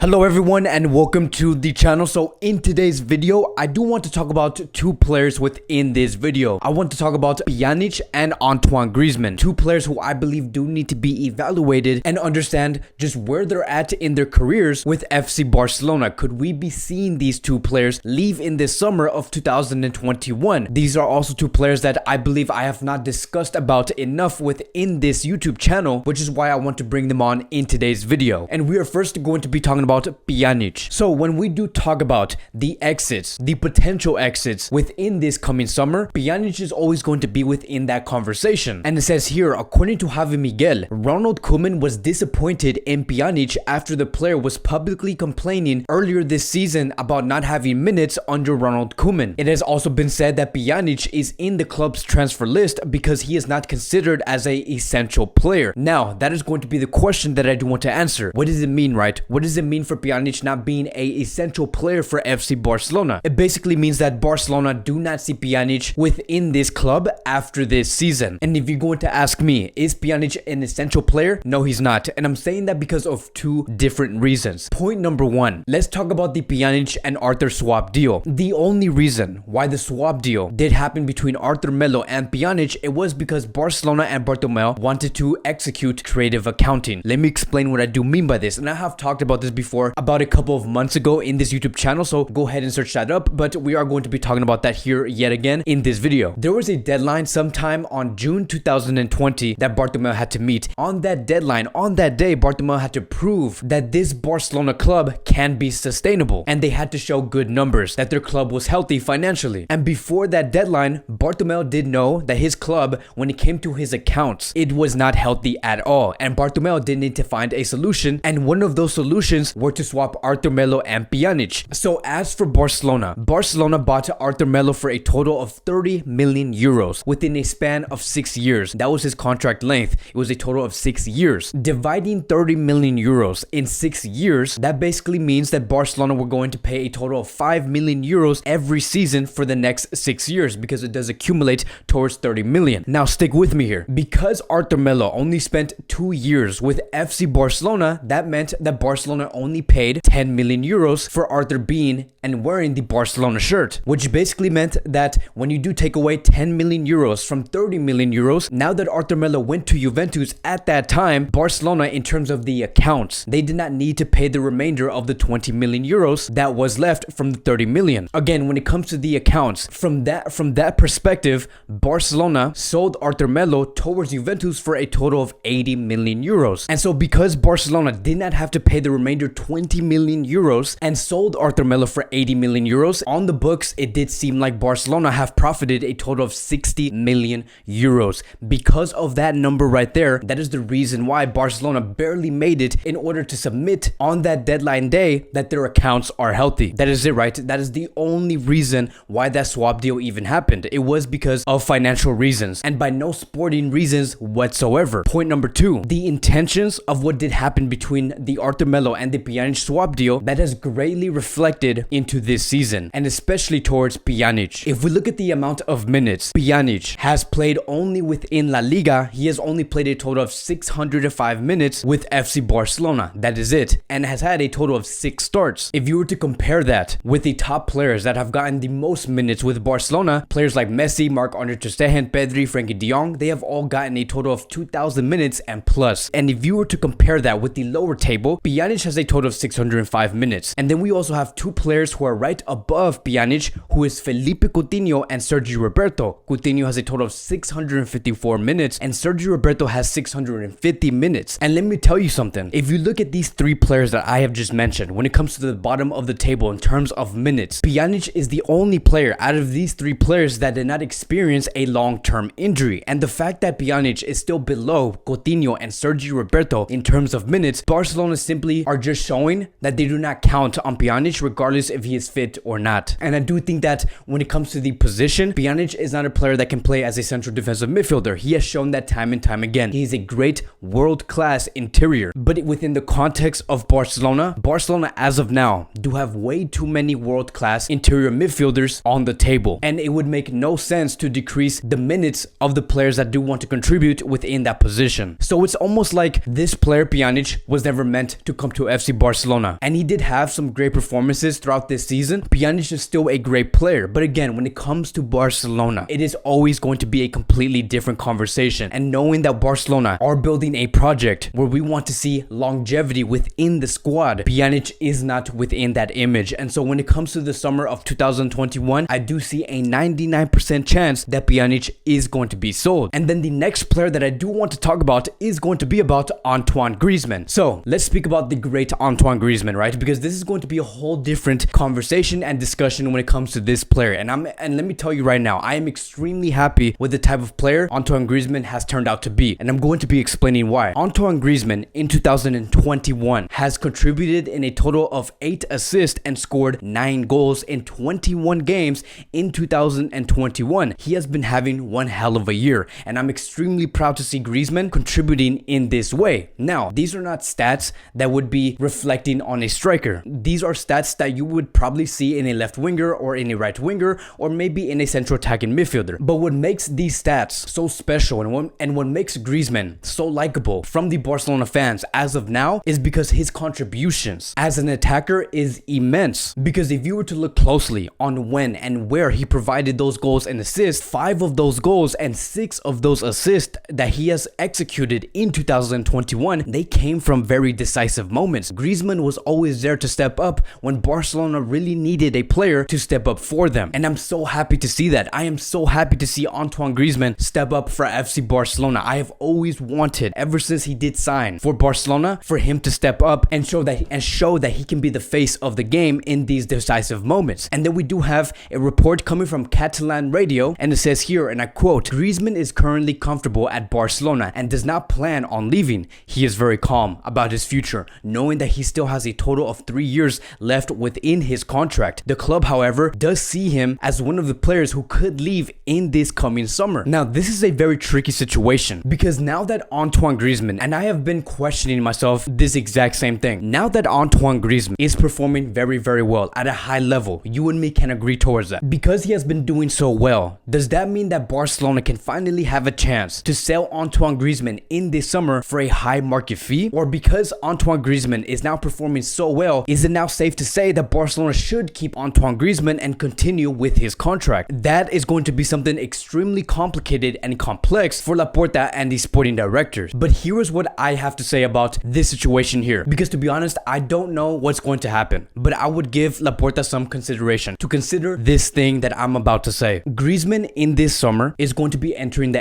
Hello everyone and welcome to the channel. So in today's video, I do want to talk about two players within this video. I want to talk about Pjanic and Antoine Griezmann, two players who I believe do need to be evaluated and understand just where they're at in their careers with FC Barcelona. Could we be seeing these two players leave in this summer of 2021? These are also two players that I believe I have not discussed about enough within this YouTube channel, which is why I want to bring them on in today's video. And we are first going to be talking about Pjanic. So when we do talk about the exits, the potential exits within this coming summer, Pjanic is always going to be within that conversation. And it says here, according to Javi Miguel, Ronald Koeman was disappointed in Pjanic after the player was publicly complaining earlier this season about not having minutes under Ronald Koeman. It has also been said that Pjanic is in the club's transfer list because he is not considered as an essential player. Now, that is going to be the question that I do want to answer. What does it mean, right? What does it mean for Pjanic not being an essential player for FC Barcelona? It basically means that Barcelona do not see Pjanic within this club after this season. And if you're going to ask me, is Pjanic an essential player? No, he's not. And I'm saying that because of two different reasons. Point number one, let's talk about the Pjanic and Arthur swap deal. The only reason why the swap deal did happen between Arthur Melo and Pjanic, it was because Barcelona and Bartomeu wanted to execute creative accounting. Let me explain what I do mean by this. And I have talked about this before about a couple of months ago in this YouTube channel, so go ahead and search that up, but we are going to be talking about that here yet again in this video. There was a deadline sometime on June 2020 that Bartomeu had to meet. On that deadline, on that day, Bartomeu had to prove that this Barcelona club can be sustainable, and they had to show good numbers, that their club was healthy financially. And before that deadline, Bartomeu did know that his club, when it came to his accounts, it was not healthy at all, and Bartomeu did need to find a solution, and one of those solutions were to swap Arthur Melo and Pjanic. So as for Barcelona, Barcelona bought Arthur Melo for a total of 30 million euros within a span of 6 years. That was his contract length. It was a total of 6 years. Dividing 30 million euros in 6 years, that basically means that Barcelona were going to pay a total of 5 million euros every season for the next 6 years, because it does accumulate towards 30 million. Now stick with me here. Because Arthur Melo only spent 2 years with FC Barcelona, that meant that Barcelona only paid 10 million euros for Arthur being and wearing the Barcelona shirt, which basically meant that when you do take away 10 million euros from 30 million euros, now that Arthur Melo went to Juventus at that time, Barcelona, in terms of the accounts, they did not need to pay the remainder of the 20 million euros that was left from the 30 million. Again, when it comes to the accounts, from that perspective, Barcelona sold Arthur Melo towards Juventus for a total of 80 million euros. And so because Barcelona did not have to pay the remainder 20 million euros and sold Arthur Melo for 80 million euros, on the books, it did seem like Barcelona have profited a total of 60 million euros. Because of that number right there, that is the reason why Barcelona barely made it in order to submit on that deadline day that their accounts are healthy. That is it, right? That is the only reason why that swap deal even happened. It was because of financial reasons and by no sporting reasons whatsoever. Point number two, the intentions of what did happen between the Arthur Melo and the Pjanic swap deal, that has greatly reflected into this season, and especially towards Pjanic. If we look at the amount of minutes Pjanic has played only within La Liga, he has only played a total of 605 minutes with FC Barcelona. That is it, and has had a total of 6 starts. If you were to compare that with the top players that have gotten the most minutes with Barcelona, players like Messi, Marc-Andre ter Stegen, Pedri, Frenkie de Jong, they have all gotten a total of 2,000 minutes and plus. And if you were to compare that with the lower table, Pjanic has a total of 605 minutes. And then we also have two players who are right above Pjanic, who is Felipe Coutinho and Sergio Roberto. Coutinho has a total of 654 minutes and Sergio Roberto has 650 minutes. And let me tell you something. If you look at these three players that I have just mentioned, when it comes to the bottom of the table in terms of minutes, Pjanic is the only player out of these three players that did not experience a long-term injury. And the fact that Pjanic is still below Coutinho and Sergio Roberto in terms of minutes, Barcelona simply are just showing that they do not count on Pjanic regardless if he is fit or not. And I do think that when it comes to the position, Pjanic is not a player that can play as a central defensive midfielder. He has shown that time and time again. He is a great world-class interior. But within the context of Barcelona, Barcelona as of now do have way too many world-class interior midfielders on the table. And it would make no sense to decrease the minutes of the players that do want to contribute within that position. So it's almost like this player Pjanic was never meant to come to FC Barcelona. And he did have some great performances throughout this season. Pjanic is still a great player, but again, when it comes to Barcelona, it is always going to be a completely different conversation. And knowing that Barcelona are building a project where we want to see longevity within the squad, Pjanic is not within that image. And so when it comes to the summer of 2021, I do see a 99% chance that Pjanic is going to be sold. And then the next player that I do want to talk about is going to be about Antoine Griezmann. So let's speak about the great Antoine Griezmann, right? Because this is going to be a whole different conversation and discussion when it comes to this player. And let me tell you right now, I am extremely happy with the type of player Antoine Griezmann has turned out to be. And I'm going to be explaining why. Antoine Griezmann in 2021 has contributed in a total of 8 assists and scored 9 goals in 21 games in 2021. He has been having one hell of a year, and I'm extremely proud to see Griezmann contributing in this way. Now, these are not stats that would be reflecting on a striker. These are stats that you would probably see in a left winger or in a right winger or maybe in a central attacking midfielder. But what makes these stats so special and what makes Griezmann so likable from the Barcelona fans as of now is because his contributions as an attacker is immense. Because if you were to look closely on when and where he provided those goals and assists, 5 of those goals and 6 of those assists that he has executed in 2021, they came from very decisive moments. Griezmann was always there to step up when Barcelona really needed a player to step up for them. And I'm so happy to see that. I am so happy to see Antoine Griezmann step up for FC Barcelona. I have always wanted, ever since he did sign for Barcelona, for him to step up and show that he can be the face of the game in these decisive moments. And then we do have a report coming from Catalan Radio, and it says here, and I quote, "Griezmann is currently comfortable at Barcelona and does not plan on leaving. He is very calm about his future, knowing that he still has a total of 3 years left within his contract. The club, however, does see him as one of the players who could leave in this coming summer." Now, this is a very tricky situation because now that Antoine Griezmann, and I have been questioning myself this exact same thing, now that Antoine Griezmann is performing very, very well at a high level, you and me can agree towards that. Because he has been doing so well, does that mean that Barcelona can finally have a chance to sell Antoine Griezmann in this summer for a high market fee? Or because Antoine Griezmann is now performing so well, is it now safe to say that Barcelona should keep Antoine Griezmann and continue with his contract? That is going to be something extremely complicated and complex for Laporta and the sporting directors. But here is what I have to say about this situation here, because to be honest, I don't know what's going to happen, but I would give Laporta some consideration to consider this thing that I'm about to say. Griezmann in this summer is going to be entering the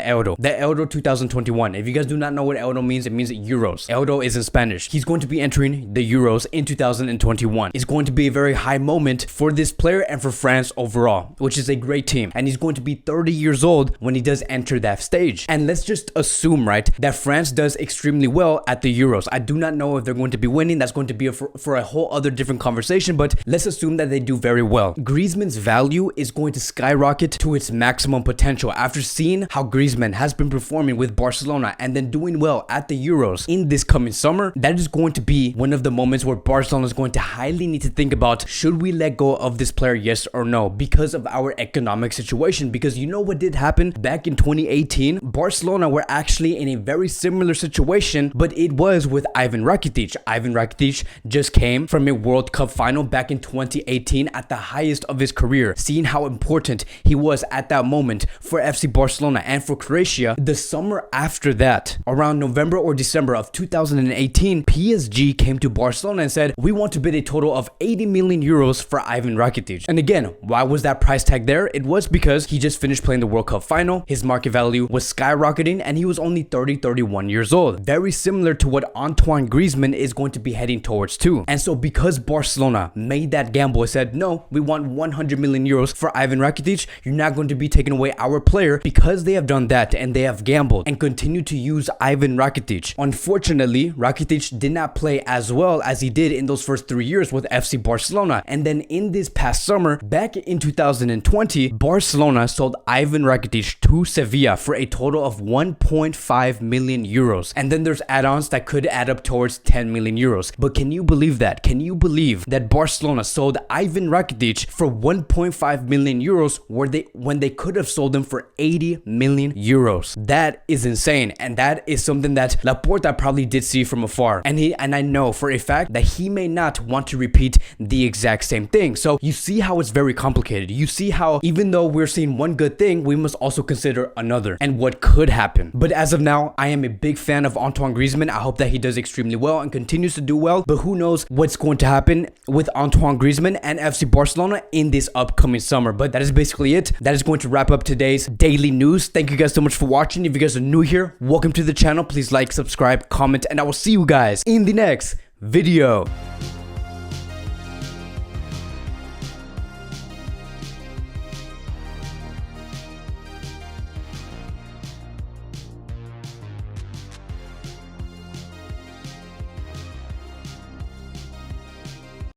Euro 2021. If you guys do not know what Euro means, it means Euros. Euro is in Spanish. He's going to be entering the Euros in 2021. It's going to be a very high moment for this player and for France overall, which is a great team. And he's going to be 30 years old when he does enter that stage. And let's just assume, right, that France does extremely well at the Euros. I do not know if they're going to be winning. That's going to be for a whole other different conversation, but let's assume that they do very well. Griezmann's value is going to skyrocket to its maximum potential after seeing how Griezmann has been performing with Barcelona and then doing well at the Euros in this coming summer. That is going to be one of the moments where Barcelona is going to highly need to think about, should we let go of this player, yes or no, because of our economic situation. Because you know what did happen back in 2018? Barcelona were actually in a very similar situation, but it was with Ivan Rakitic. Ivan Rakitic just came from a World Cup final back in 2018 at the highest of his career. Seeing how important he was at that moment for FC Barcelona and for Croatia, the summer after that, around November or December of 2018, PSG came to Barcelona and said, "We want to bid a total of 80 million euros for Ivan Rakitic." And again, why was that price tag there? It was because he just finished playing the World Cup final, his market value was skyrocketing, and he was only 31 years old. Very similar to what Antoine Griezmann is going to be heading towards too. And so because Barcelona made that gamble and said, "No, we want 100 million euros for Ivan Rakitic, you're not going to be taking away our player," because they have done that and they have gambled and continue to use Ivan Rakitic. Unfortunately, Rakitic did not play as well as he did in those first 3 years with FC Barcelona. And then in this past summer, back in 2020, Barcelona sold Ivan Rakitic to Sevilla for a total of 1.5 million euros. And then there's add-ons that could add up towards 10 million euros. But can you believe that? Can you believe that Barcelona sold Ivan Rakitic for 1.5 million euros when they could have sold him for 80 million euros? That is insane. And that is something that Laporta probably did see from afar. And I know for a fact that he may not want to repeat the exact same thing. So you see how it's very complicated. You see how even though we're seeing one good thing, we must also consider another and what could happen. But as of now, I am a big fan of Antoine Griezmann. I hope that he does extremely well and continues to do well, but who knows what's going to happen with Antoine Griezmann and FC Barcelona in this upcoming summer. But that is basically it. That is going to wrap up today's daily news. Thank you guys so much for watching. If you guys are new here, welcome to the channel. Please like, subscribe, comment, and I will see you guys in the next video.